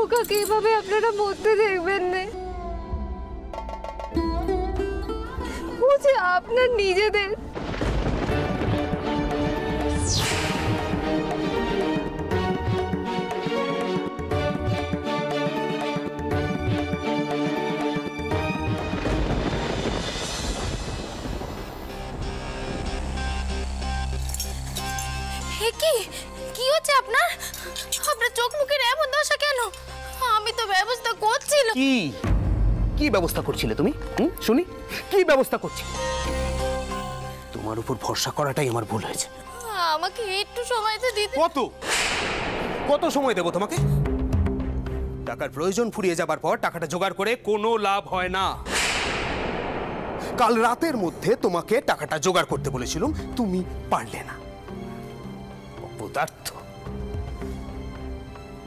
খোকাকে এভাবে আপনারা মরতে দেখবেন না। ও যে আপনার নিজেদের। কি হচ্ছে আপনার? আপনার চোখ মুখের এমন দশা কেন? আমি তো ব্যবস্থা করছিলাম। কি ব্যবস্থা করছিলে তুমি? শুনি, কি ব্যবস্থা করছি? তোমার উপর ভরসা করাটাই আমার ভুল হয়েছে। আমাকে একটু সময় তো দিতে। কত সময় দেব তোমাকে? টাকার প্রয়োজন ফুরিয়ে যাবার পর টাকাটা জোগাড় করে কোনো লাভ হয় না। কাল রাতের মধ্যে তোমাকে টাকাটা জোগাড় করতে বলেছিলাম, তুমি পারলে না। অপদার্থ,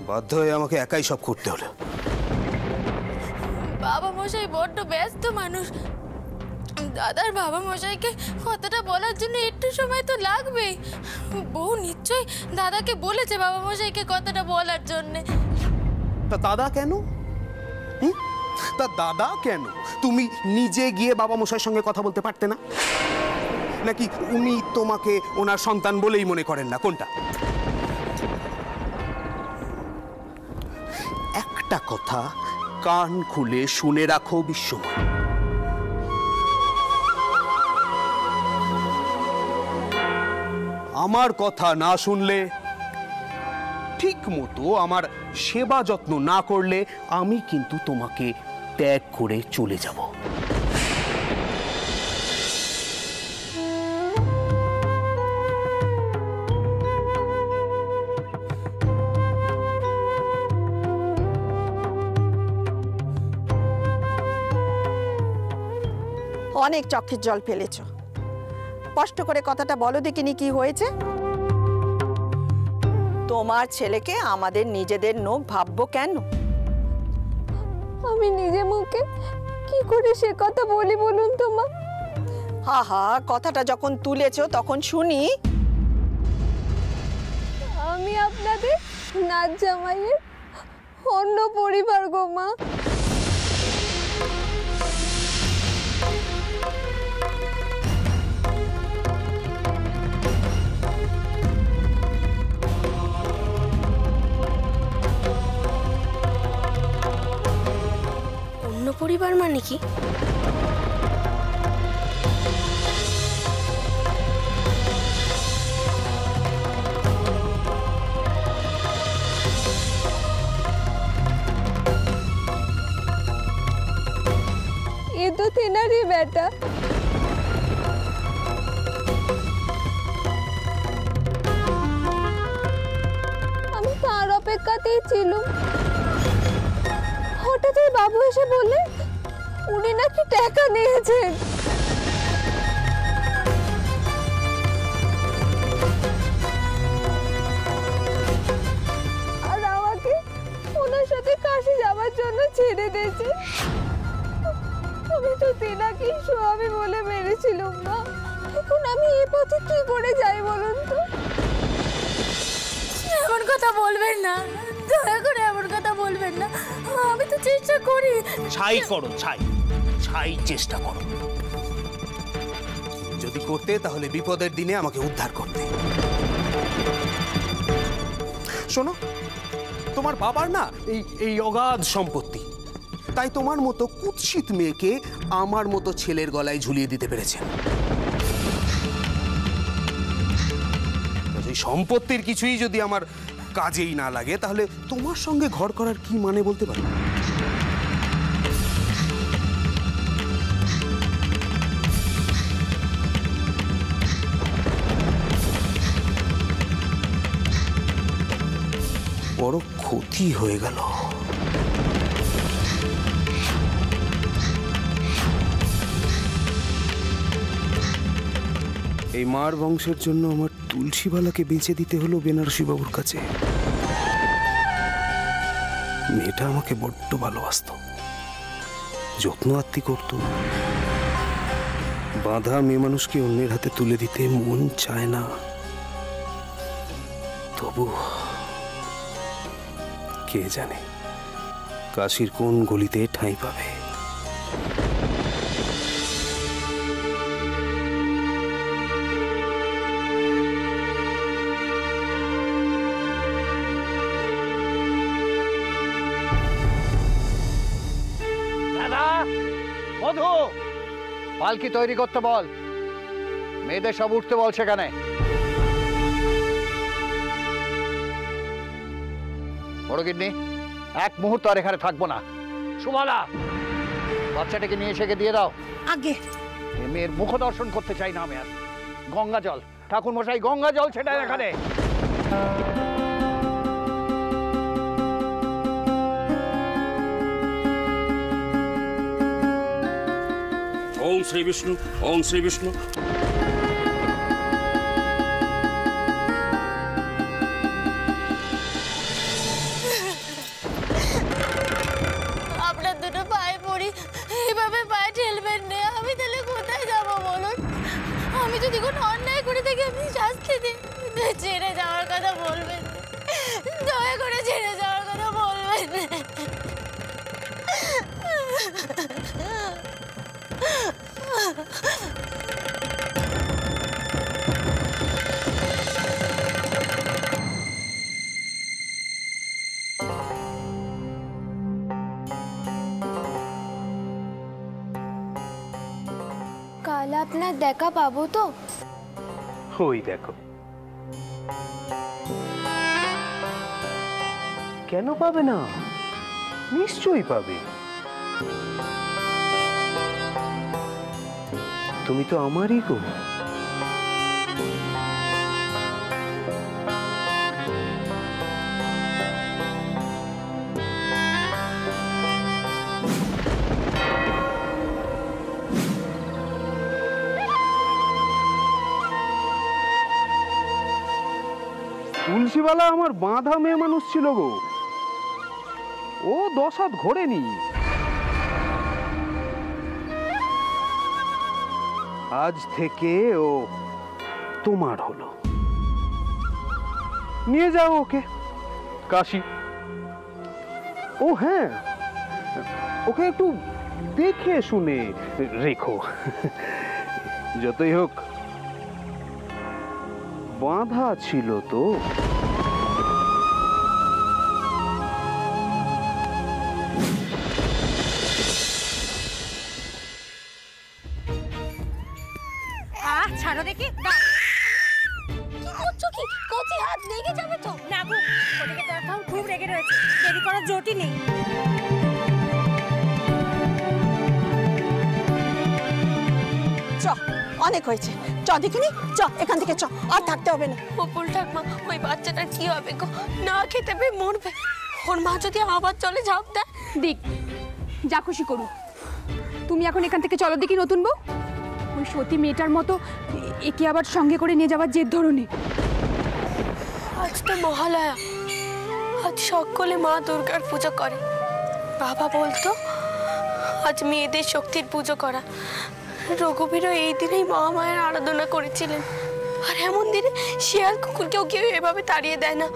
বাধ্য হয়ে আমাকে একাই সব করতে হলো। বাবা মশাই বড্ড ব্যস্ত মানুষ। দাদার বাবা মশাইকে কথাটা বলার জন্য একটু সময় তো লাগবেই। বউ নিশ্চয়ই দাদাকে বলেছে বাবা মশাইকে কথাটা বলার জন্য। তা দাদা কেন? তুমি নিজে গিয়ে বাবা মশাইয়ের সঙ্গে কথা বলতে পারতে না? নাকি উনি তোমাকে ওনার সন্তান বলেই মনে করেন না? কোনটা? একটা কথা কান খুলে শুনে রাখো বিশ্বময়, আমার কথা না শুনলে, ঠিক মতো আমার সেবা যত্ন না করলে আমি কিন্তু তোমাকে ত্যাগ করে চলে যাব। অনেক চোখের জল ফেলেছ, স্পষ্ট করে কথাটা বলো দেখিনি কি হয়েছে। তোমার ছেলেকে আমাদের নিজেদের নোখ ভাববো কেন? আমি নিজে মুখে কি করে সে কথা বলি বলুন তো মা? কথাটা যখন তুলেছ তখন শুনি। আমি আপনাদের নাচ জামাইয়ের অন্য পরিবার গো মা। পরিবার মানে কি? ये तो तेनारी बेटा। আমি তার অপেক্ষাতেই ছিলাম। হঠাৎ বাবু এসে বললে উনি নাকি টাকা নিয়েছেন। আর আমাকে ওনার সাথে কাশি যাওয়ার জন্য ছেড়ে দিয়েছে। আমি তো তেনাকে স্বামী বলে মেরেছিলাম না। এখন আমি এই পথে কি করে যাই বলুন তো? এমন কথা বলবেন না, দয়া করে এমন কথা বলবেন না। আমি তো চেষ্টা করি। ছাই করো, ছাই চেষ্টা করো। যদি করতে তাহলে বিপদের দিনে আমাকে উদ্ধার করতে। শোনো, তোমার বাবার না এই অগাধ সম্পত্তি, তাই তোমার মতো কুৎসিত মেয়েকে আমার মতো ছেলের গলায় ঝুলিয়ে দিতে পেরেছেন। এই সম্পত্তির কিছুই যদি আমার কাজেই না লাগে তাহলে তোমার সঙ্গে ঘর করার কি মানে বলতে পারো? বড় ক্ষতি হয়ে গেল। এই মার বংশের জন্য আমার তুলসীবালাকে বেঁচে দিতে হলো বেনারসি বাবুর কাছে। মেয়েটা আমাকে বড্ড ভালোবাসত, যত্ন আত্তি করত। বাঁধা মেয়ে মানুষকে অন্যের হাতে তুলে দিতে মন চায় না, তবু কে জানে কাশির কোন গলিতে ঠাঁই পাবে। মধু, পালকি তৈরি করতে বল, মেয়েদের সব উঠতে বল সেখানে। বড় গিন্নি, এক মুহূর্ত আর এখানে থাকবো না। সুমালা, বাচ্চাটাকে নিয়ে এসে দিয়ে দাও। আগে এ মেয়ের মুখ দর্শন করতে চাই না আমি আর। গঙ্গা জল, ঠাকুর মশাই গঙ্গা জল সেটা এখানে। ওম শ্রী বিষ্ণু, ওম শ্রী বিষ্ণু। আপনার দুটো পায়ে পড়ি, এইভাবে পায়ে ঠেলবেন না। আমি তাহলে কোথায় যাবো বলুন? আমি যদি কোনো অন্যায় করে থাকি আপনি শাস্তি দিন। ছেড়ে যাওয়ার কথা বলবেন, দয়া করে ছেড়ে যাওয়ার কথা বলবেন। কাল আপনার দেখা পাবো তো? ওই দেখো। কেন পাবে না? নিশ্চয়ই পাবে। তুমি তো আমারই গো। তুলসীবালা আমার বাঁধা মেয়ে মানুষ ছিল গো। ও 10 হাত ঘোরেনি। আজ থেকে ও তোমার হলো। নিয়ে যাও ওকে কাশি। ও হ্যাঁ, ওকে একটু দেখে শুনে রেখো। যতই হোক বাঁধা ছিল তো। ছাড়ো দেখি। কি করছো কি? কচি হাত লেগে যাবে তো। না গো, ওদিকে দেখাও, খুব রেগে রয়েছে। দেরি করার জোটই নেই। চ, অনেক হয়েছে। চ দেখিনি, চ এখান থেকে চ, আর থাকতে হবে না। বকুল ঠাকমা, ওই বাচ্চাটার কি হবে গো? না খেতে পেয়ে মরবে। ওর মা যদি আবার চলে ঝাঁপ দেয়। দিক, যা খুশি করুক। তুমি এখন এখান থেকে চলো দেখি নতুন বউ। ওই সতী মেয়েটার মতো একে আবার সঙ্গে করে নিয়ে যাওয়ার জেদ ধরনে। আজ তো মহালয়া, আজ সকলে মা দুর্গার পুজো করে। বাবা বলতো আজ মেয়েদের শক্তির পুজো করা। রঘুবীরও এই দিনেই মহামায়ের আরাধনা করেছিলেন। আর এমন দিনে শিয়াল কুকুরকেও কেউ এভাবে তাড়িয়ে দেয় না।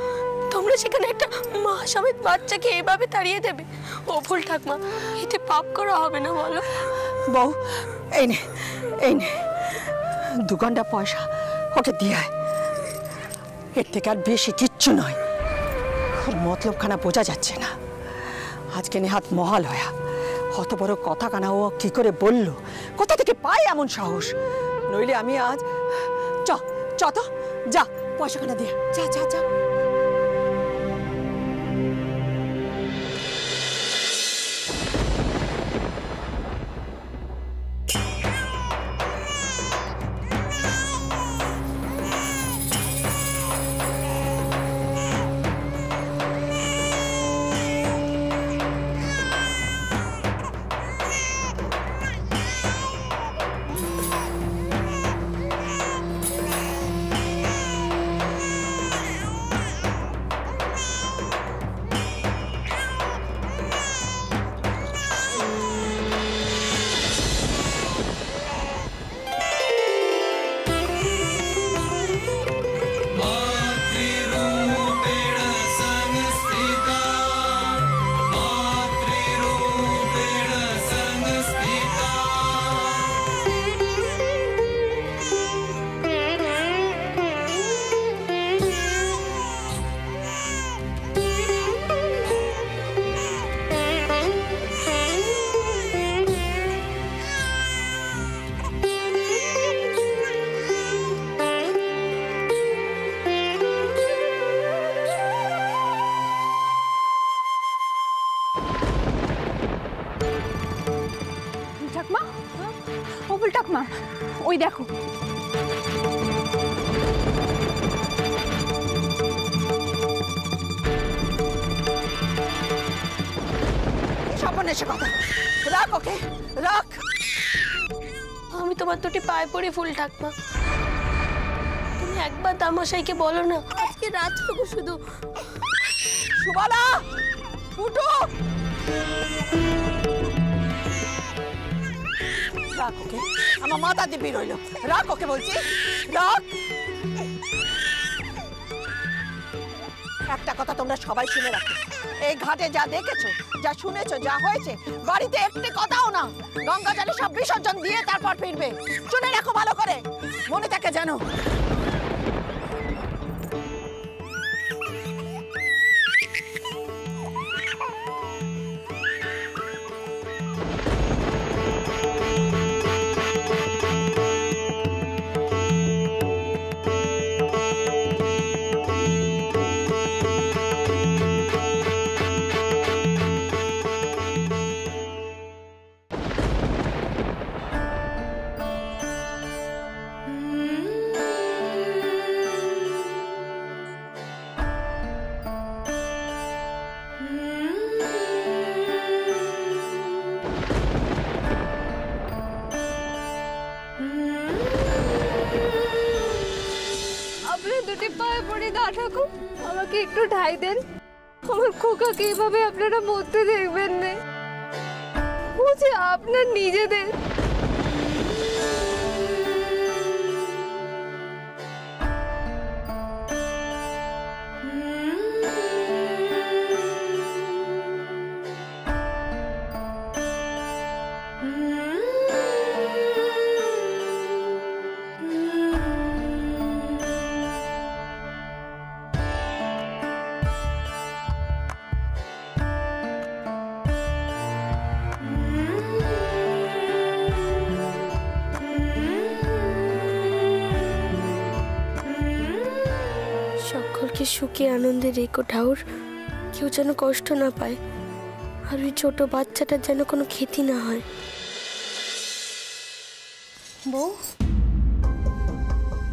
তোমরা সেখানে একটা মা সমেত বাচ্চাকে এভাবে তাড়িয়ে দেবে? ও ভুল ঠাকমা, এতে পাপ করা হবে না বলো? বউ, এই নে, এই নে 2 ঘন্টা পয়সা, ওকে দিয়ে আয়। এর থেকে আর বেশি কিচ্ছু নয়। ওর মতলবখানা বোঝা যাচ্ছে না। আজকে নেহাত মহালয়া, অত বড় কথা কানা ও কি করে বললো? কোথা থেকে পায় এমন সাহস? নইলে আমি আজ চ চ তো, যা পয়সাখানা দিয়ে যা যা যা। ওই দেখো। সর্বনেশে কথা, রাখ ওকে, রাখ। আমি তোমার দুটি পায়ে পড়ে ফুল ঠাকমা, তুমি একবার দামশাইকে বলো না আজকে রাতটুকু শুধু। সুবালা, উঠো। রাখ ওকে, আমার মাথা দিবি রইল। রাখ ওকে বলছি, রাখ। একটা কথা তোমরা সবাই শুনে রাখো, এই ঘাটে যা দেখেছো, যা শুনেছো, যা হয়েছে, বাড়িতে একটি কথাও না। গঙ্গা জলে সব বিসর্জন দিয়ে তারপর ফিরবে। শুনে রাখো ভালো করে, মনে থাকে জানো। আপনার দুটি পায়ে পড়ে গা ঠাকুর, আমাকে একটু ঠাঁই দেন। আমার খোকাকে এইভাবে আপনারা মরতে দেখবেন না, বুঝে আপনার নিজেদের। সকলকে সুখে আনন্দে রেখো ঠাউর, কেউ যেন কষ্ট না পায়, আর ওই ছোট বাচ্চাটার যেন কোনো ক্ষতি না হয়। বউ,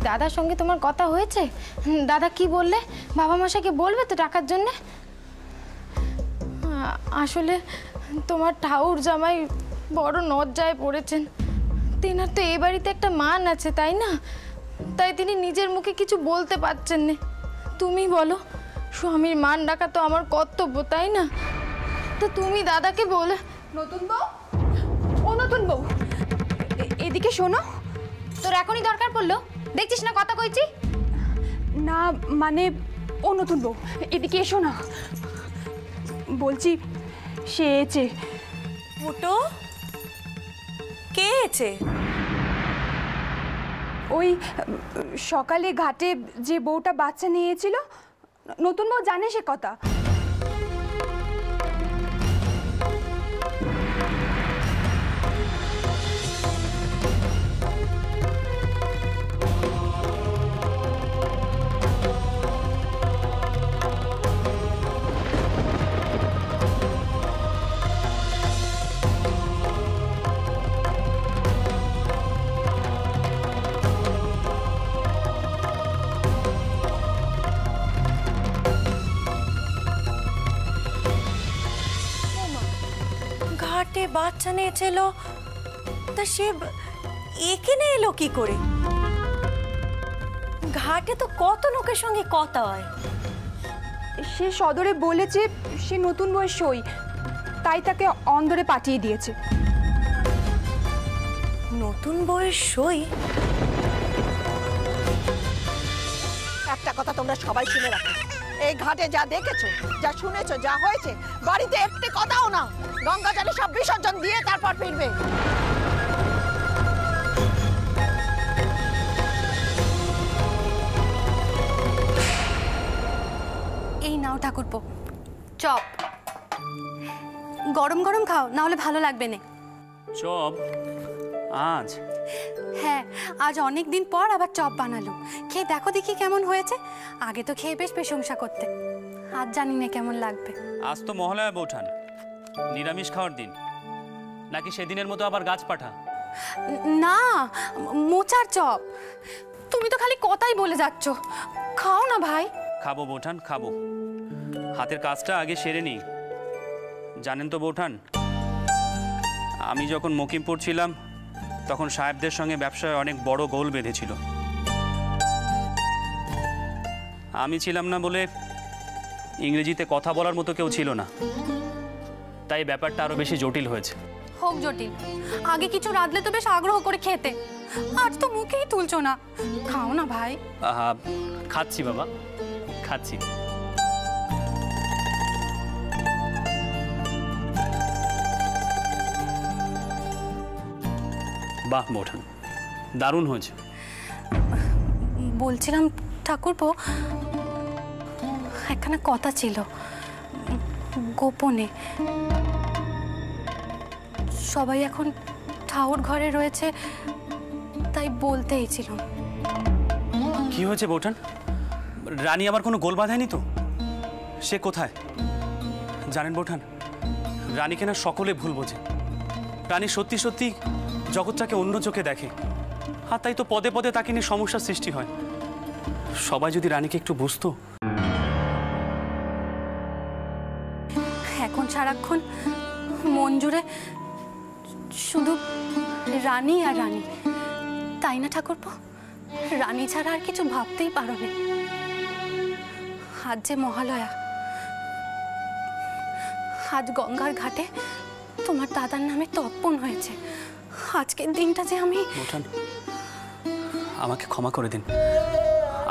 দাদার সঙ্গে তোমার কথা হয়েছে? দাদা কি বললে? বাবা মশাইকে বলবে তো টাকার জন্যে? আসলে তোমার ঠাউর জামাই বড় লজ্জায় পড়েছেন। তেনার তো এই বাড়িতে একটা মান আছে, তাই না? তাই তিনি নিজের মুখে কিছু বলতে পারছেন না। তুমি বলো, স্বামীর মান রাখা তো আমার কর্তব্য, তাই না? তো তুমি দাদাকে বলে। নতুন বউ, ও নতুন বউ, এদিকে শোনো। তোর এখনই দরকার পড়লো? দেখছিস না কথা কইছি? না মানে ও নতুন বউ, এদিকে এসো না। বলছি সে এসেছে। ফুটো, কে এসেছে? ওই সকালে ঘাটে যে বউটা বাচ্চা নিয়েছিল, নতুন বউ জানে সে কথা। ঘাটে বাচ্চা নিয়েছিল, তা সে এখানে এলো কি করে? ঘাটে তো কত লোকের সঙ্গে কথা হয়। সে সদরে বলেছে সে নতুন বউয়ের সই, তাই তাকে অন্দরে পাঠিয়ে দিয়েছে। নতুন বউয়ের সই? একটা কথা তোমরা সবাই শুনে রাখো, এই ঘাটে যা দেখেছো, যা শুনেছো, যা হয়েছে, বাড়িতে একটি কথাও না। গঙ্গা জলে সব বিসর্জন দিয়ে তারপর ফিরবে। এই নাও ঠাকুরপো, চপ। গরম গরম খাও, না হলে ভালো লাগবে না। চপ আজ? হ্যাঁ, আজ অনেক দিন পর আবার চপ বানালো। খেয়ে দেখো দেখি কেমন হয়েছে। আগে তো খেয়ে বেশ প্রশংসা করতে, আজ জানি না কেমন লাগবে। আজ তো মহালয়া বৌঠান, নিরামিষ খাওয়ার দিন, নাকি সেদিনের মতো আবার গাছ পাঠা? না, মোচার চপ। তুমি তো খালি কথাই বলে যাচ্ছ, খাও না ভাই। খাবো বৌঠান, খাবো। হাতের কাজটা আগে সেরে নিই। জানেন তো বৌঠান, আমি যখন মকিমপুর ছিলাম তখন সাহেবদের সঙ্গে ব্যবসায় অনেক বড় গোল বেঁধেছিল। আমি ছিলাম না বলে ইংরেজিতে কথা বলার মতো কেউ ছিল না, তাই ব্যাপারটা আরো বেশি জটিল হয়েছে। হোক জটিল, আগে কিছু রাঁধলে তো বেশ আগ্রহ করে খেতে, আজ তো মুখেই তুলছো না। খাও না ভাই। খাচ্ছি বাবা, খাচ্ছি। বাহ বৌঠান, দারুণ হয়েছে। বলছিলাম ঠাকুরপো, একখানা কথা ছিল গোপনে। সবাই এখন ঠাউর ঘরে রয়েছে, তাই বলতেই ছিল। কি হয়েছে বৌঠান? রানী আবার কোনো গোল বাঁধায়নি তো? সে কোথায়? জানেন বৌঠান, রানীকে না সকলে ভুল বোঝে। রানী সত্যি সত্যি জগৎটাকে অন্য চোখে দেখে, আর তাই তো পদে পদে তাকে নিয়ে সমস্যার সৃষ্টি হয়। সবাই যদি রানীকে একটু বুঝতো। এখন সারাক্ষণ মন জুড়ে শুধু রানী আর রানী, তাই না ঠাকুরপো? রানী ছাড়া আর কিছু ভাবতেই পারো না। আজ যে মহালয়া, আজ গঙ্গার ঘাটে তোমার দাদার নামে তর্পণ হয়েছে। আজকের দিনটা যে আমি... বৌঠান, আমাকে ক্ষমা করে দিন।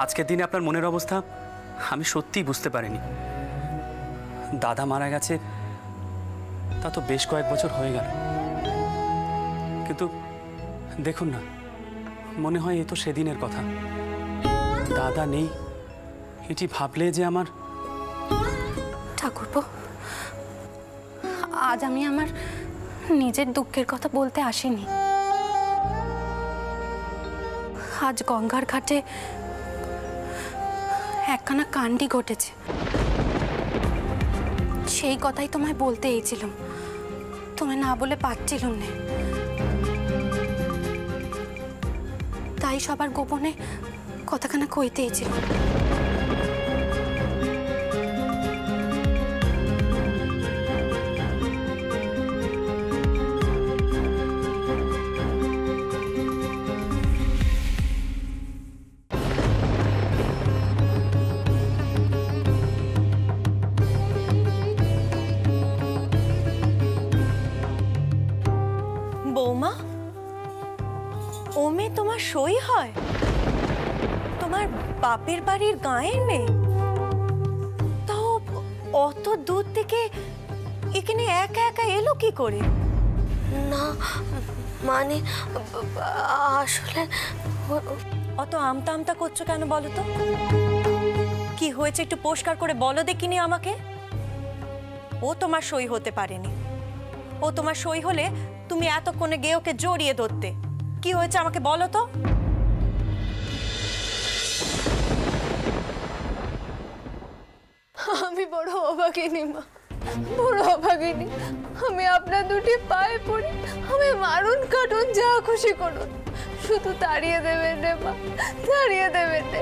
আজকের দিনে আপনার মনের অবস্থা আমি সত্যিই বুঝতে পারিনি। দাদা মারা গেছে তা তো বেশ কয়েক বছর হয়ে গেল, কিন্তু দেখুন না, মনে হয় এ তো সেদিনের কথা। দাদা নেই এটি ভাবলে যে আমার... ঠাকুরপো, আজ আমি আমার নিজের দুঃখের কথা বলতে আসিনি। আজ গঙ্গার ঘাটে একখানা কাণ্ডই ঘটেছে, সেই কথাই তোমায় বলতে এসেছিলাম। তোমায় না বলে পারছিলাম না, তাই সবার গোপনে কথাখানা কইতে এসেছিলাম। বৌমা, ওমে তোমার সই হয়? তোমার বাপের বাড়ির গাঁয়ের মেয়ে, তাও অত দূর থেকে এখানে একা একা এলো কি করে? না মানে আসলে অত আমতা আমতা করছো কেন বলো তো? কি হয়েছে একটু পরিষ্কার করে বলো দেখিনি আমাকে। ও তোমার সই হতে পারেনি। ও তোমার সই হলে তুমি এতক্ষণে গিয়ে ওকে জড়িয়ে ধরতে। কি হয়েছে আমাকে বলো তো। আমি বড় অভাগিনী মা, বড় অভাগিনী। আমি আপনার দুটি পায়ে পড়ি, আমি মারুন কাটুন যা খুশি করুন, শুধু তাড়িয়ে দেবেন রে মা, তাড়িয়ে দেবেন রে।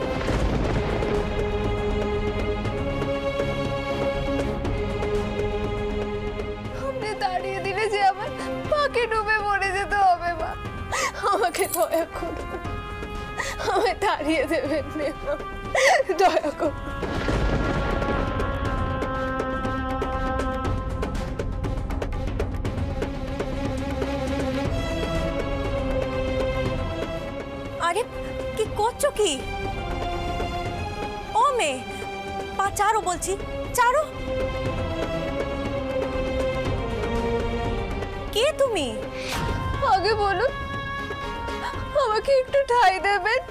আপনি তাড়িয়ে দিলে যে আমার পাকে ডুবে মরে যেতে হবে মা, আমাকে দয়া করুন, আমায় তাড়িয়ে দেবেন রে মা, দয়া করুন। আরে কি করছো কি? ও মেয়ে, পা চারো বলছি, চারো। কে তুমি? আগে বলুন, আমাকে একটু ঠাঁই দেবেন।